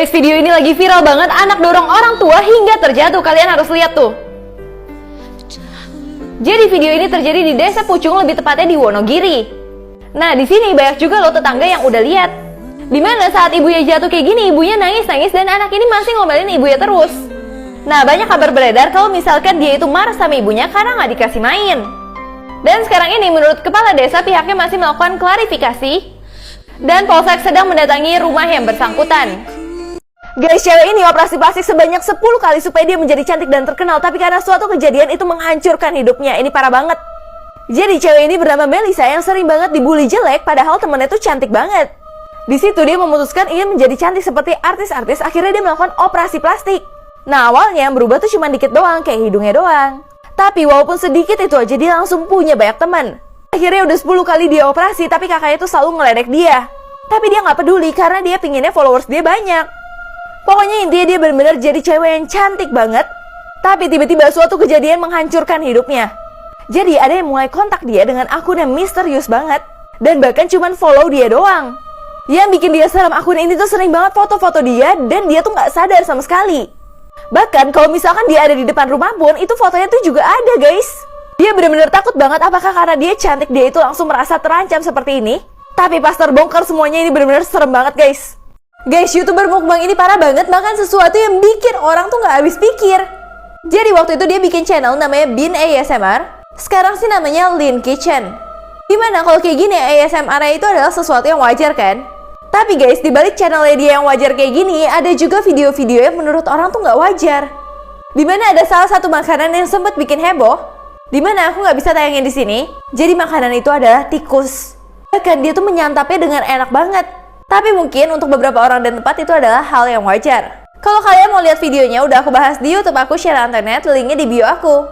Guys, video ini lagi viral banget, anak dorong orang tua hingga terjatuh. Kalian harus lihat tuh. Jadi video ini terjadi di Desa Pucung, lebih tepatnya di Wonogiri. Nah, di sini banyak juga loh tetangga yang udah lihat. Dimana saat ibunya jatuh kayak gini, ibunya nangis-nangis dan anak ini masih ngomelin ibunya terus. Nah, banyak kabar beredar kalau misalkan dia itu marah sama ibunya karena nggak dikasih main. Dan sekarang ini menurut kepala desa, pihaknya masih melakukan klarifikasi dan Polsek sedang mendatangi rumah yang bersangkutan. Guys, cewek ini operasi plastik sebanyak 10 kali supaya dia menjadi cantik dan terkenal, tapi karena suatu kejadian itu menghancurkan hidupnya. Ini parah banget. Jadi cewek ini bernama Melisa yang sering banget dibully jelek, padahal temennya tuh cantik banget. Di situ dia memutuskan ingin menjadi cantik seperti artis-artis, akhirnya dia melakukan operasi plastik. Nah, awalnya yang berubah tuh cuma dikit doang, kayak hidungnya doang. Tapi walaupun sedikit itu aja, dia langsung punya banyak teman. Akhirnya udah 10 kali dia operasi, tapi kakaknya tuh selalu ngeledek dia. Tapi dia nggak peduli karena dia pinginnya followers dia banyak. Pokoknya intinya dia benar-benar jadi cewek yang cantik banget. Tapi tiba-tiba suatu kejadian menghancurkan hidupnya. Jadi ada yang mulai kontak dia dengan akun yang misterius banget. Dan bahkan cuman follow dia doang. Yang bikin dia serem, akun ini tuh sering banget foto-foto dia dan dia tuh nggak sadar sama sekali. Bahkan kalau misalkan dia ada di depan rumah pun, itu fotonya tuh juga ada guys. Dia benar-benar takut banget, apakah karena dia cantik dia itu langsung merasa terancam seperti ini. Tapi pas terbongkar semuanya, ini benar-benar serem banget guys. Guys, YouTuber mukbang ini parah banget, makan sesuatu yang bikin orang tuh nggak habis pikir. Jadi waktu itu dia bikin channel namanya Bin ASMR. Sekarang sih namanya Lean Kitchen. Gimana kalau kayak gini, ASMR itu adalah sesuatu yang wajar kan? Tapi guys, dibalik channelnya dia yang wajar kayak gini, ada juga video-video yang menurut orang tuh nggak wajar. Dimana ada salah satu makanan yang sempat bikin heboh, dimana aku nggak bisa tayangin di sini. Jadi makanan itu adalah tikus. Bahkan dia tuh menyantapnya dengan enak banget. Tapi mungkin untuk beberapa orang dan tempat itu adalah hal yang wajar. Kalau kalian mau lihat videonya, udah aku bahas di YouTube aku, Sheila Antoinette, linknya di bio aku.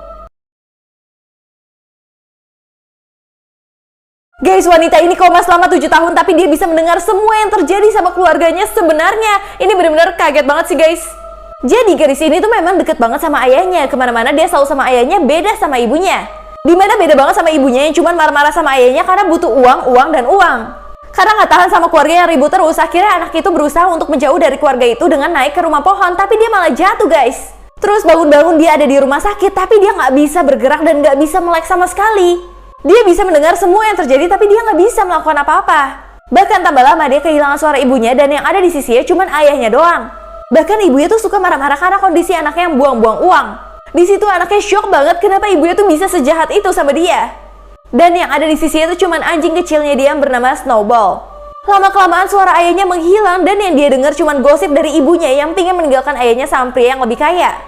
Guys, wanita ini koma selama 7 tahun tapi dia bisa mendengar semua yang terjadi sama keluarganya sebenarnya. Ini benar-benar kaget banget sih guys. Jadi gadis ini tuh memang deket banget sama ayahnya. Kemana-mana dia selalu sama ayahnya, beda sama ibunya. Dimana beda banget sama ibunya yang cuman marah-marah sama ayahnya karena butuh uang, dan uang. Karena nggak tahan sama keluarga yang ribut terus, akhirnya anak itu berusaha untuk menjauh dari keluarga itu dengan naik ke rumah pohon, tapi dia malah jatuh guys. Terus bangun-bangun dia ada di rumah sakit, tapi dia nggak bisa bergerak dan nggak bisa melek sama sekali. Dia bisa mendengar semua yang terjadi, tapi dia nggak bisa melakukan apa-apa. Bahkan tambah lama dia kehilangan suara ibunya dan yang ada di sisinya cuman ayahnya doang. Bahkan ibunya tuh suka marah-marah karena kondisi anaknya yang buang-buang uang. Di situ anaknya shock banget kenapa ibunya tuh bisa sejahat itu sama dia. Dan yang ada di sisinya tuh cuman anjing kecilnya dia yang bernama Snowball. Lama-kelamaan suara ayahnya menghilang dan yang dia dengar cuman gosip dari ibunya yang pingin meninggalkan ayahnya sama pria yang lebih kaya.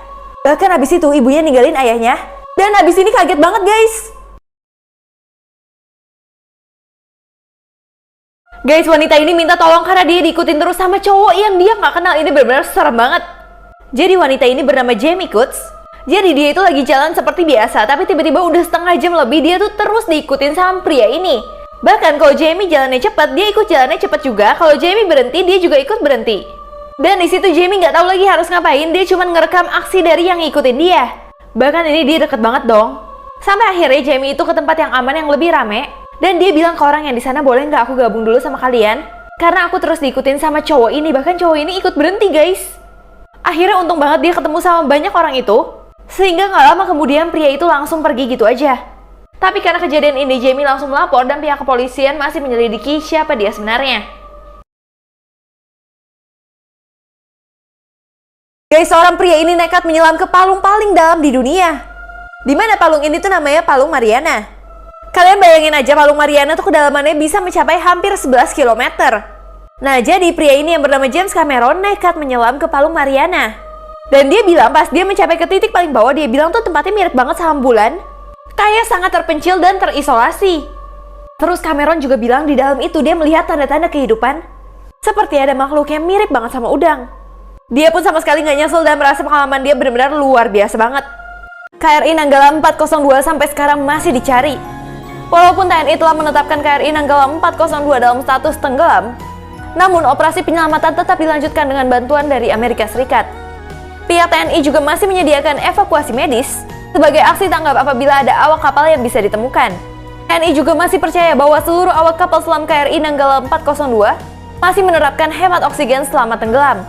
Bahkan habis itu ibunya ninggalin ayahnya. Dan habis ini kaget banget guys. Guys, wanita ini minta tolong karena dia diikutin terus sama cowok yang dia nggak kenal. Ini benar-benar serem banget. Jadi wanita ini bernama Jamie Kutz. Jadi dia itu lagi jalan seperti biasa, tapi tiba-tiba udah setengah jam lebih dia tuh terus diikutin sama pria ini. Bahkan kalau Jamie jalannya cepat, dia ikut jalannya cepat juga. Kalau Jamie berhenti, dia juga ikut berhenti. Dan di situ Jamie nggak tahu lagi harus ngapain, dia cuma ngerekam aksi dari yang ngikutin dia. Bahkan ini dia deket banget dong. Sampai akhirnya Jamie itu ke tempat yang aman yang lebih rame. Dan dia bilang ke orang yang di sana, boleh nggak aku gabung dulu sama kalian? Karena aku terus diikutin sama cowok ini, bahkan cowok ini ikut berhenti guys. Akhirnya untung banget dia ketemu sama banyak orang itu. Sehingga nggak lama kemudian pria itu langsung pergi gitu aja. Tapi karena kejadian ini Jamie langsung melapor dan pihak kepolisian masih menyelidiki siapa dia sebenarnya. Guys, seorang pria ini nekat menyelam ke palung paling dalam di dunia. Dimana palung ini tuh namanya Palung Mariana. Kalian bayangin aja palung Mariana tuh kedalamannya bisa mencapai hampir 11 km. Nah, jadi pria ini yang bernama James Cameron nekat menyelam ke Palung Mariana. Dan dia bilang pas dia mencapai ke titik paling bawah, dia bilang tuh tempatnya mirip banget sama bulan. Kayak sangat terpencil dan terisolasi. Terus Cameron juga bilang di dalam itu dia melihat tanda-tanda kehidupan. Seperti ada makhluk yang mirip banget sama udang. Dia pun sama sekali nggak nyesel dan merasa pengalaman dia benar-benar luar biasa banget. KRI Nanggala 402 sampai sekarang masih dicari. Walaupun TNI telah menetapkan KRI Nanggala 402 dalam status tenggelam, namun operasi penyelamatan tetap dilanjutkan dengan bantuan dari Amerika Serikat. Pihak TNI juga masih menyediakan evakuasi medis sebagai aksi tanggap apabila ada awak kapal yang bisa ditemukan. TNI juga masih percaya bahwa seluruh awak kapal selam KRI Nanggala 402 masih menerapkan hemat oksigen selama tenggelam.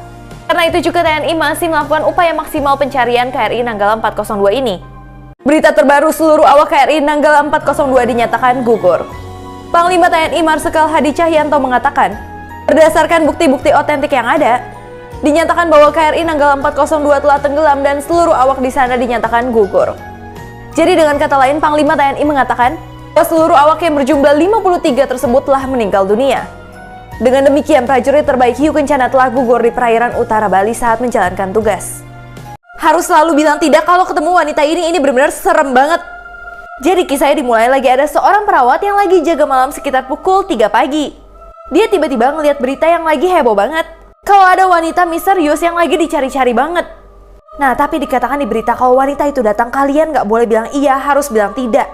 Karena itu juga TNI masih melakukan upaya maksimal pencarian KRI Nanggala 402 ini. Berita terbaru, seluruh awak KRI Nanggala 402 dinyatakan gugur. Panglima TNI Marsikal Hadi Cahyanto mengatakan, berdasarkan bukti-bukti otentik yang ada, dinyatakan bahwa KRI Nanggala 402 telah tenggelam dan seluruh awak di sana dinyatakan gugur. Jadi dengan kata lain, Panglima TNI mengatakan bahwa seluruh awak yang berjumlah 53 tersebut telah meninggal dunia. Dengan demikian, prajurit terbaik Hiu Kencana telah gugur di perairan utara Bali saat menjalankan tugas. Harus selalu bilang tidak kalau ketemu wanita ini benar-benar serem banget. Jadi kisahnya dimulai lagi ada seorang perawat yang lagi jaga malam sekitar pukul 3 pagi. Dia tiba-tiba ngeliat berita yang lagi heboh banget. Kalau ada wanita misterius yang lagi dicari-cari banget. Nah, tapi dikatakan di berita kalau wanita itu datang, kalian nggak boleh bilang iya, harus bilang tidak.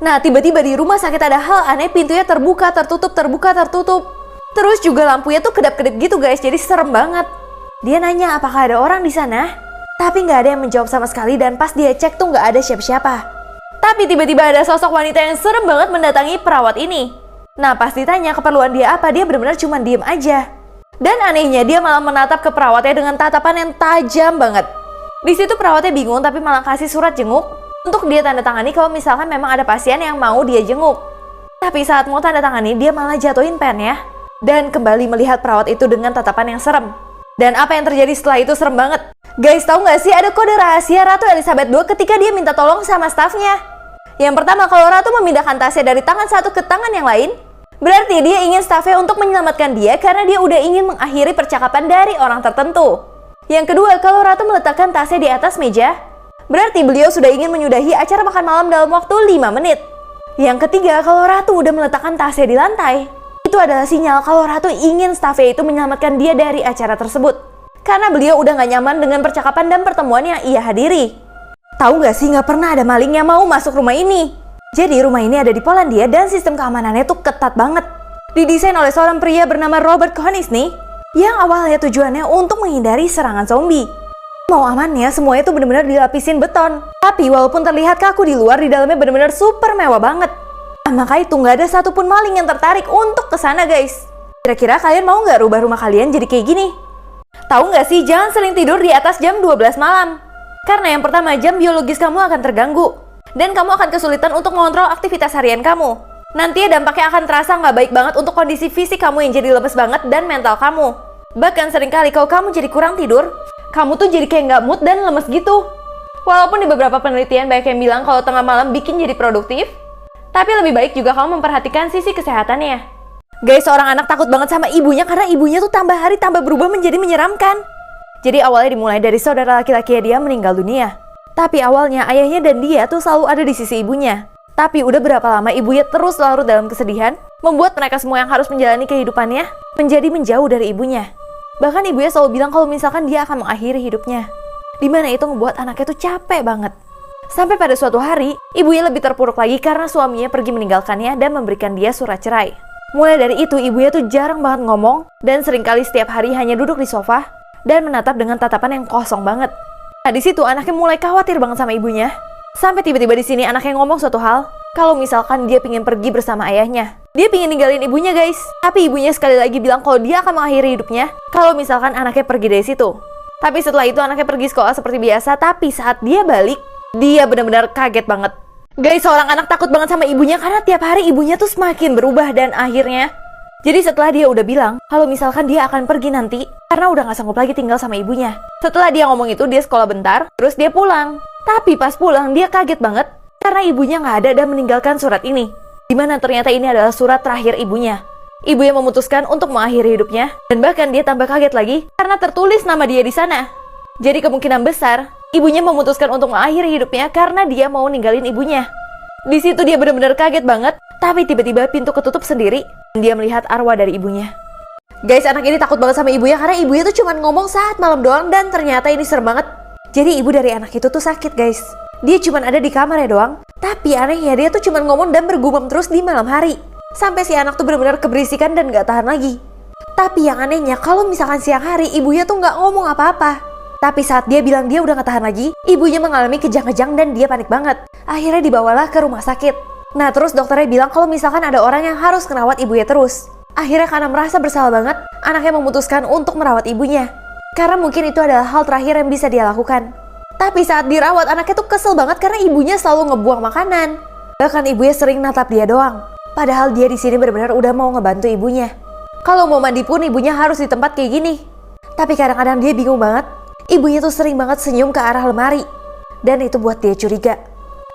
Nah, tiba-tiba di rumah sakit ada hal aneh, pintunya terbuka, tertutup, terbuka, tertutup. Terus juga lampunya tuh kedap-kedip gitu guys, jadi serem banget. Dia nanya apakah ada orang di sana, tapi nggak ada yang menjawab sama sekali dan pas dia cek tuh nggak ada siapa-siapa. Tapi tiba-tiba ada sosok wanita yang serem banget mendatangi perawat ini. Nah, pas ditanya keperluan dia apa, dia benar-benar cuma diem aja. Dan anehnya dia malah menatap ke perawatnya dengan tatapan yang tajam banget. Di situ perawatnya bingung tapi malah kasih surat jenguk untuk dia tanda tangani kalau misalkan memang ada pasien yang mau dia jenguk. Tapi saat mau tanda tangani, dia malah jatuhin pennya dan kembali melihat perawat itu dengan tatapan yang serem. Dan apa yang terjadi setelah itu serem banget. Guys, tahu nggak sih ada kode rahasia Ratu Elizabeth II ketika dia minta tolong sama stafnya? Yang pertama, kalau Ratu memindahkan tasnya dari tangan satu ke tangan yang lain, berarti dia ingin stafnya untuk menyelamatkan dia karena dia udah ingin mengakhiri percakapan dari orang tertentu. Yang kedua, kalau Ratu meletakkan tasnya di atas meja, berarti beliau sudah ingin menyudahi acara makan malam dalam waktu 5 menit. Yang ketiga, kalau Ratu udah meletakkan tasnya di lantai, itu adalah sinyal kalau Ratu ingin stafnya itu menyelamatkan dia dari acara tersebut. Karena beliau udah gak nyaman dengan percakapan dan pertemuan yang ia hadiri. Tahu gak sih, gak pernah ada maling yang mau masuk rumah ini. Jadi rumah ini ada di Polandia dan sistem keamanannya tuh ketat banget. Didesain oleh seorang pria bernama Robert Konisny yang awalnya tujuannya untuk menghindari serangan zombie. Mau amannya, semuanya tuh benar-benar dilapisin beton. Tapi walaupun terlihat kaku di luar, di dalamnya benar-benar super mewah banget. Nah, maka itu nggak ada satupun maling yang tertarik untuk kesana guys. Kira-kira kalian mau nggak rubah rumah kalian jadi kayak gini? Tahu nggak sih, jangan sering tidur di atas jam 12 malam. Karena yang pertama, jam biologis kamu akan terganggu. Dan kamu akan kesulitan untuk mengontrol aktivitas harian kamu. Nanti dampaknya akan terasa nggak baik banget untuk kondisi fisik kamu yang jadi lemes banget dan mental kamu. Bahkan seringkali kalau kamu jadi kurang tidur, kamu tuh jadi kayak nggak mood dan lemes gitu. Walaupun di beberapa penelitian banyak yang bilang kalau tengah malam bikin jadi produktif, tapi lebih baik juga kamu memperhatikan sisi kesehatannya. Guys, seorang anak takut banget sama ibunya karena ibunya tuh tambah hari tambah berubah menjadi menyeramkan. Jadi awalnya dimulai dari saudara laki-laki dia meninggal dunia. Tapi awalnya ayahnya dan dia tuh selalu ada di sisi ibunya. Tapi udah berapa lama ibunya terus larut dalam kesedihan, membuat mereka semua yang harus menjalani kehidupannya menjadi menjauh dari ibunya. Bahkan ibunya selalu bilang kalau misalkan dia akan mengakhiri hidupnya. Dimana itu ngebuat anaknya tuh capek banget. Sampai pada suatu hari, ibunya lebih terpuruk lagi karena suaminya pergi meninggalkannya dan memberikan dia surat cerai. Mulai dari itu, ibunya tuh jarang banget ngomong dan seringkali setiap hari hanya duduk di sofa dan menatap dengan tatapan yang kosong banget. Nah, di situ anaknya mulai khawatir banget sama ibunya. Sampai tiba-tiba di sini anaknya ngomong suatu hal, kalau misalkan dia pingin pergi bersama ayahnya. Dia pingin ninggalin ibunya guys. Tapi ibunya sekali lagi bilang kalau dia akan mengakhiri hidupnya kalau misalkan anaknya pergi dari situ. Tapi setelah itu anaknya pergi sekolah seperti biasa, tapi saat dia balik, dia benar-benar kaget banget. Guys, seorang anak takut banget sama ibunya karena tiap hari ibunya tuh semakin berubah dan akhirnya jadi setelah dia udah bilang kalau misalkan dia akan pergi nanti karena udah gak sanggup lagi tinggal sama ibunya. Setelah dia ngomong itu, dia sekolah bentar, terus dia pulang. Tapi pas pulang dia kaget banget karena ibunya gak ada dan meninggalkan surat ini. Dimana ternyata ini adalah surat terakhir ibunya. Ibunya memutuskan untuk mengakhiri hidupnya dan bahkan dia tambah kaget lagi karena tertulis nama dia di sana. Jadi kemungkinan besar ibunya memutuskan untuk mengakhiri hidupnya karena dia mau ninggalin ibunya. Di situ dia benar-benar kaget banget, tapi tiba-tiba pintu ketutup sendiri dan dia melihat arwah dari ibunya. Guys, anak ini takut banget sama ibunya karena ibunya tuh cuma ngomong saat malam doang dan ternyata ini serem banget. Jadi ibu dari anak itu tuh sakit guys. Dia cuma ada di kamarnya doang, tapi anehnya dia tuh cuma ngomong dan bergumam terus di malam hari. Sampai si anak tuh benar-benar keberisikan dan gak tahan lagi. Tapi yang anehnya kalau misalkan siang hari ibunya tuh gak ngomong apa-apa. Tapi saat dia bilang dia udah gak tahan lagi, ibunya mengalami kejang-kejang dan dia panik banget. Akhirnya dibawalah ke rumah sakit. Nah terus dokternya bilang kalau misalkan ada orang yang harus merawat ibunya terus. Akhirnya karena merasa bersalah banget, anaknya memutuskan untuk merawat ibunya. Karena mungkin itu adalah hal terakhir yang bisa dia lakukan. Tapi saat dirawat, anaknya tuh kesel banget karena ibunya selalu ngebuang makanan. Bahkan ibunya sering natap dia doang. Padahal dia di sini benar-benar udah mau ngebantu ibunya. Kalau mau mandi pun ibunya harus di tempat kayak gini. Tapi kadang-kadang dia bingung banget. Ibunya tuh sering banget senyum ke arah lemari. Dan itu buat dia curiga.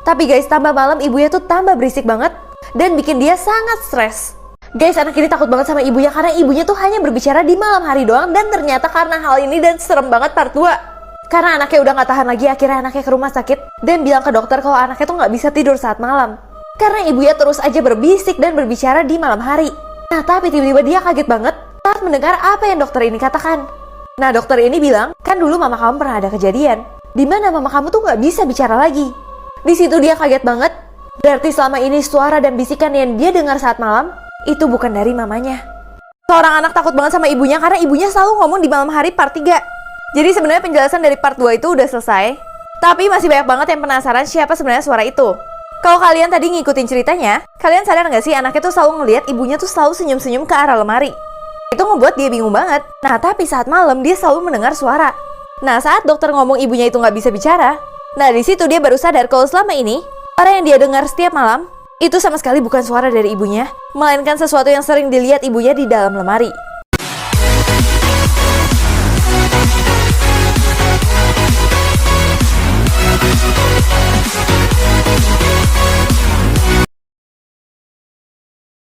Tapi guys, tambah malam ibunya tuh tambah berisik banget dan bikin dia sangat stres. Guys, anak ini takut banget sama ibunya karena ibunya tuh hanya berbicara di malam hari doang. Dan ternyata karena hal ini dan serem banget part 2. Karena anaknya udah gak tahan lagi, akhirnya anaknya ke rumah sakit dan bilang ke dokter kalau anaknya tuh gak bisa tidur saat malam. Karena ibunya terus aja berbisik dan berbicara di malam hari. Nah, tapi tiba-tiba dia kaget banget saat mendengar apa yang dokter ini katakan. Nah, dokter ini bilang, kan dulu mama kamu pernah ada kejadian di mana mama kamu tuh gak bisa bicara lagi. Di situ dia kaget banget. Berarti selama ini suara dan bisikan yang dia dengar saat malam itu bukan dari mamanya. Seorang anak takut banget sama ibunya karena ibunya selalu ngomong di malam hari part 3. Jadi sebenarnya penjelasan dari part 2 itu udah selesai. Tapi masih banyak banget yang penasaran siapa sebenarnya suara itu. Kalau kalian tadi ngikutin ceritanya, kalian sadar gak sih anaknya tuh selalu ngelihat ibunya tuh selalu senyum-senyum ke arah lemari. Itu ngebuat dia bingung banget. Nah, tapi saat malam dia selalu mendengar suara. Nah, saat dokter ngomong ibunya itu gak bisa bicara, nah di situ dia baru sadar kalau selama ini suara yang dia dengar setiap malam itu sama sekali bukan suara dari ibunya, melainkan sesuatu yang sering dilihat ibunya di dalam lemari.